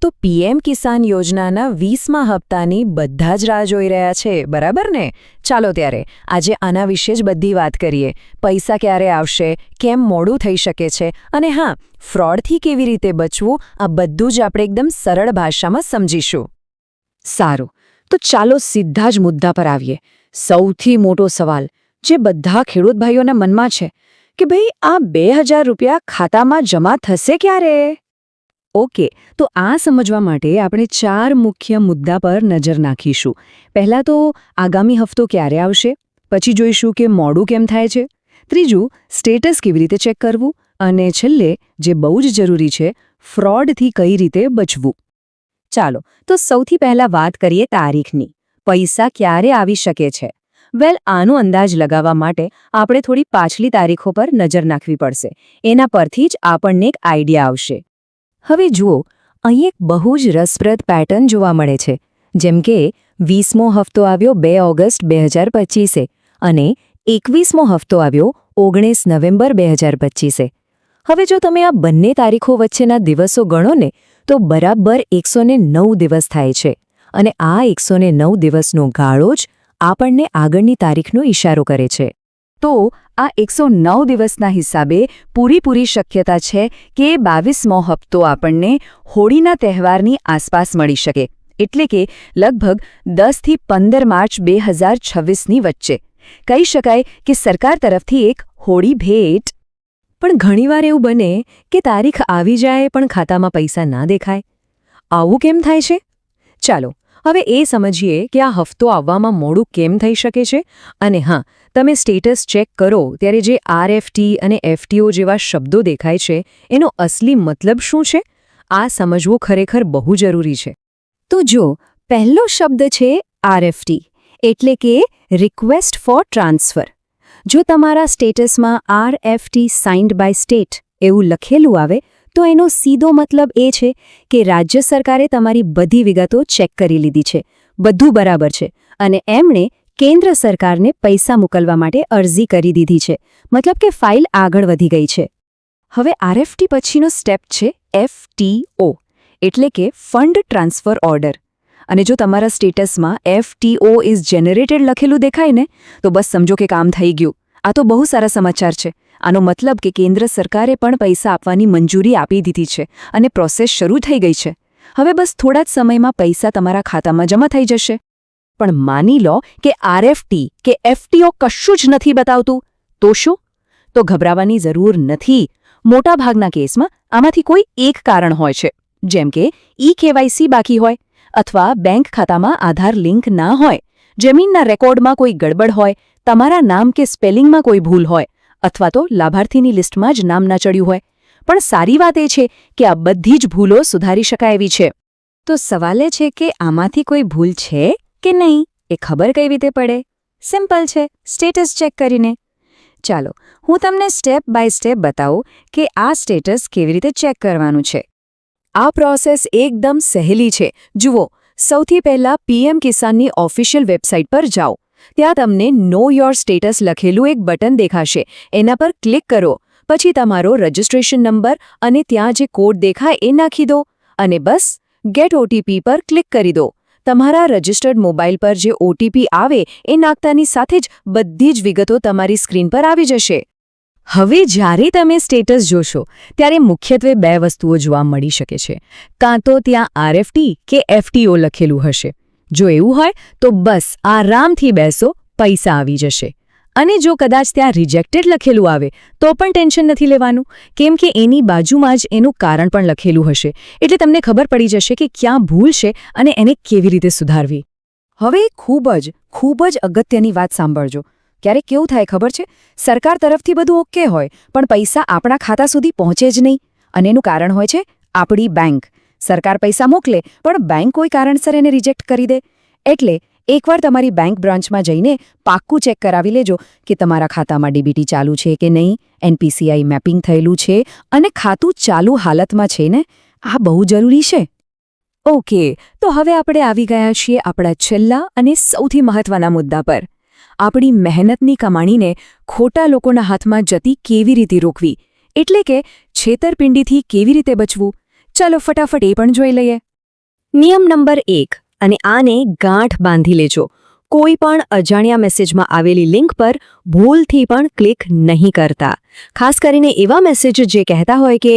તો પીએમ કિસાન યોજનાના 20મા હપ્તાની બધા જ રાહ જોઈ રહ્યા છે, બરાબર ને? ચાલો ત્યારે આજે આના વિશે જ બધી વાત કરીએ. પૈસા ક્યારે આવશે, કેમ મોડું થઈ શકે છે, અને હા, ફ્રોડથી કેવી રીતે બચવું, આ બધું જ આપણે એકદમ સરળ ભાષામાં સમજીશું. સારું, તો ચાલો સીધા જ મુદ્દા પર આવીએ. સૌથી મોટો સવાલ જે બધા ખેડૂત ભાઈઓના મનમાં છે કે ભાઈ આ 2000 રૂપિયા ખાતામાં જમા થશે ક્યારે? ઓકે, તો આ સમજવા માટે આપણે 4 મુખ્ય મુદ્દા પર નજર નાખીશું. પહેલાં તો આગામી હફતો ક્યારે આવશે, પછી જોઈશું કે મોડું કેમ થાય છે, ત્રીજું સ્ટેટસ કેવી રીતે ચેક કરવું, અને છેલ્લે જે બહુ જ જરૂરી છે, ફ્રોડથી કઈ રીતે બચવું. ચાલો, તો સૌથી પહેલાં વાત કરીએ તારીખની. પૈસા ક્યારે આવી શકે છે? વેલ, આનો અંદાજ લગાવવા માટે આપણે થોડી પાછલી તારીખો પર નજર નાખવી પડશે. એના પરથી જ આપણને એક આઈડિયા આવશે. હવે જુઓ, અહીં એક બહુ જ રસપ્રદ પેટર્ન જોવા મળે છે. જેમ કે 20મો હફતો આવ્યો 2 ઓગસ્ટ 2025 અને 21મો હફતો આવ્યો 19 નવેમ્બર 2025. હવે જો તમે આ બંને તારીખો વચ્ચેના દિવસો ગણો ને, તો બરાબર 109 દિવસ થાય છે. અને આ 109 દિવસનો ગાળો જ આપણને આગળની તારીખનો ઇશારો કરે છે. તો આ 109 દિવસના હિસાબે પૂરી શક્યતા છે કે 22મો હપ્તો આપણને હોળીના તહેવારની આસપાસ મળી શકે, એટલે કે લગભગ 10 થી 15 માર્ચ 2026ની વચ્ચે. કહી શકાય કે સરકાર તરફથી એક હોળી ભેટ. પણ ઘણીવાર એવું બને કે તારીખ આવી જાય પણ ખાતામાં પૈસા ના દેખાય. આવું કેમ થાય છે? ચાલો હવે એ સમજીએ કે આ હફતો આવવામાં મોડું કેમ થઈ શકે છે. અને હા, તમે સ્ટેટસ ચેક કરો ત્યારે જે આરએફટી અને એફટીઓ જેવા શબ્દો દેખાય છે, એનો અસલી મતલબ શું છે, આ સમજવું ખરેખર બહુ જરૂરી છે. તો જો પહેલો શબ્દ છે આરએફટી, એટલે કે રિક્વેસ્ટ ફોર ટ્રાન્સફર. જો તમારા સ્ટેટસમાં આરએફટી સાઇન્ડ બાય સ્ટેટ એવું લખેલું આવે, તો એનો સીધો મતલબ એ છે કે રાજ્ય સરકારે તમારી બધી વિગતો ચેક કરી લીધી છે, બધું બરાબર છે, અને એમણે કેન્દ્ર સરકારને પૈસા મોકલવા માટે અરજી કરી દીધી છે. મતલબ કે ફાઇલ આગળ વધી ગઈ છે. હવે આરએફટી પછીનો સ્ટેપ છે એફટીઓ, એટલે કે ફંડ ટ્રાન્સફર ઓર્ડર. અને જો તમારા સ્ટેટસમાં એફટીઓ ઇઝ જનરેટેડ લખેલું દેખાય ને, તો બસ સમજો કે કામ થઈ ગયું. આ તો બહુ સારા સમાચાર છે. આનો મતલબ કે કેન્દ્ર સરકારે પણ પૈસા આપવાની મંજૂરી આપી દીધી છે અને પ્રોસેસ શરૂ થઈ ગઈ છે. હવે બસ થોડા જ સમયમાં પૈસા તમારા ખાતામાં જમા થઈ જશે. પણ માની લો કે આરએફટી કે એફટીઓ કશું જ નથી બતાવતું, તો શું? તો ગભરાવાની જરૂર નથી. મોટાભાગના કેસમાં આમાંથી કોઈ એક કારણ હોય છે, જેમ કે ઈ-કેવાયસી બાકી હોય, અથવા બેંક ખાતામાં આધાર લિંક ના હોય, જમીનના રેકોર્ડમાં કોઈ ગડબડ હોય, તમારા નામ કે સ્પેલિંગમાં કોઈ ભૂલ હોય, અથવા તો લાભાર્થીની લિસ્ટમાં જ નામ ના ચડ્યું હોય. પણ સારી વાત એ છે કે આ બધી જ ભૂલો સુધારી શકાય એવી છે. તો સવાલ એ છે કે આમાંથી કોઈ ભૂલ છે કે નહીં, એ ખબર કઈ રીતે પડે? સિમ્પલ છે, સ્ટેટસ ચેક કરીને. ચાલો હું તમને સ્ટેપ બાય સ્ટેપ બતાવું કે આ સ્ટેટસ કેવી રીતે ચેક કરવાનું છે. આ પ્રોસેસ એકદમ સહેલી છે. જુઓ, સૌથી પહેલાં પીએમ કિસાનની ઓફિશિયલ વેબસાઇટ પર જાઓ. ત્યાં તમને નો યોર સ્ટેટસ લખેલું એક બટન દેખાશે. એના પર ક્લિક કરો. પછી તમારો રજિસ્ટ્રેશન નંબર અને ત્યાં જે કોડ દેખાય એ નાખી દો, અને બસ ગેટ ઓટીપી પર ક્લિક કરી દો. તમારા રજિસ્ટર્ડ મોબાઈલ પર જે ઓટીપી આવે એ નાખતાની સાથે જ બધી જ વિગતો તમારી સ્ક્રીન પર આવી જશે. હવે જ્યારે તમે સ્ટેટસ જોશો ત્યારે મુખ્યત્વે 2 વસ્તુઓ જોવા મળી શકે છે. કાં તો ત્યાં આરએફટી કે એફટીઓ લખેલું હશે. જો એવું હોય તો બસ આરામથી બેસો, પૈસા આવી જશે. અને જો કદાચ ત્યાં રિજેક્ટેડ લખેલું આવે તો પણ ટેન્શન નથી લેવાનું, કેમ કે એની બાજુમાં જ એનું કારણ પણ લખેલું હશે. એટલે તમને ખબર પડી જશે કે ક્યાં ભૂલ છે અને એને કેવી રીતે સુધારવી. હવે ખૂબ જ અગત્યની વાત સાંભળજો. ક્યારેક કેવું થાય ખબર છે, સરકાર તરફથી બધું ઓકે હોય પણ પૈસા આપણા ખાતા સુધી પહોંચે જ નહીં. અને એનું કારણ હોય છે આપણી બેંક. સરકાર પૈસા મોકલે પણ બેંક કોઈ કારણસર એને રિજેક્ટ કરી દે. એટલે એકવાર તમારી બેંક બ્રાન્ચમાં જઈને પાક્કું ચેક કરાવી લેજો કે તમારા ખાતામાં ડીબીટી ચાલુ છે કે નહીં, એનપીસીઆઈ મેપિંગ થયેલું છે અને ખાતું ચાલુ હાલતમાં છે ને. આ બહુ જરૂરી છે. ઓકે, તો હવે આપણે આવી ગયા છીએ આપણા છેલ્લા અને સૌથી મહત્વના મુદ્દા પર. આપણી મહેનતની કમાણીને ખોટા લોકોના હાથમાં જતી કેવી રીતે રોકવી, એટલે કે છેતરપિંડીથી કેવી રીતે બચવું. ચાલો ફટાફટ એ પણ જોઈ લઈએ. નિયમ નંબર 1 અને આને ગાંઠ બાંધી લેજો. કોઈ પણ અજાણ્યા મેસેજમાં આવેલી લિંક પર ભૂલથી પણ ક્લિક નહીં કરતા. ખાસ કરીને એવા મેસેજ જે કહેતા હોય કે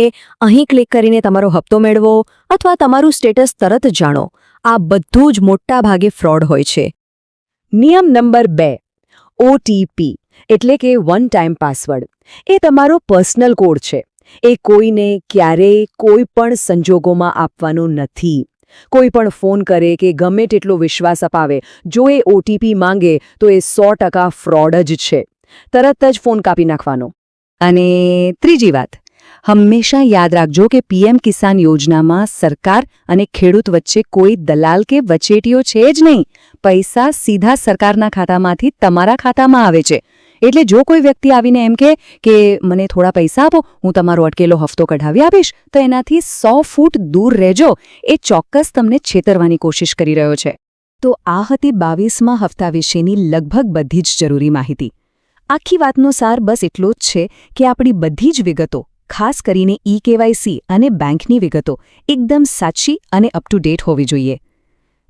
અહીં ક્લિક કરીને તમારો હપ્તો મેળવો અથવા તમારું સ્ટેટસ તરત જાણો. આ બધું જ મોટા ભાગે ફ્રોડ હોય છે. નિયમ નંબર 2 OTP એટલે કે વન ટાઈમ પાસવર્ડ. એ તમારો પર્સનલ કોડ છે. એ કોઈને ક્યારેય કોઈ પણ સંજોગોમાં આપવાનો નથી. કોઈ પણ ફોન કરે કે ગમે તેટલો વિશ્વાસ અપાવે, જો એ OTP માંગે તો એ 100% ફ્રોડ જ છે. તરત જ ફોન કાપી નાખવાનો. અને ત્રીજી વાત, હંમેશા યાદ રાખજો કે PM કિસાન યોજનામાં સરકાર અને ખેડૂત વચ્ચે કોઈ દલાલ કે વચેટીઓ છે જ નહીં. પૈસા સીધા સરકારના ખાતામાંથી તમારા ખાતામાં આવે છે. એટલે જો કોઈ વ્યક્તિ આવીને એમ કહે કે મને થોડા પૈસા આપો, હું તમારો અટકેલો હફતો કઢાવી આપીશ, તો એનાથી 100 ફૂટ દૂર રહેજો. એ ચોક્કસ તમને છેતરવાની કોશિશ કરી રહ્યો છે. તો આ હતી 22મા હપ્તા વિશેની લગભગ બધી જ જરૂરી માહિતી. આખી વાતનો સાર બસ એટલો જ છે કે આપણી બધી જ વિગતો, ખાસ કરીને eKYC અને બેંકની વિગતો એકદમ સાચી અને અપ ટુ ડેટ હોવી જોઈએ.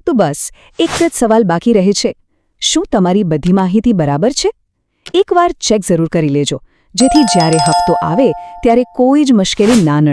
તો બસ એક જ સવાલ બાકી રહે છે, શું તમારી બધી માહિતી બરાબર છે? એકવાર ચેક જરૂર કરી લેજો, જેથી જ્યારે હપ્તો આવે ત્યારે કોઈ જ મુશ્કેલી ના નડે.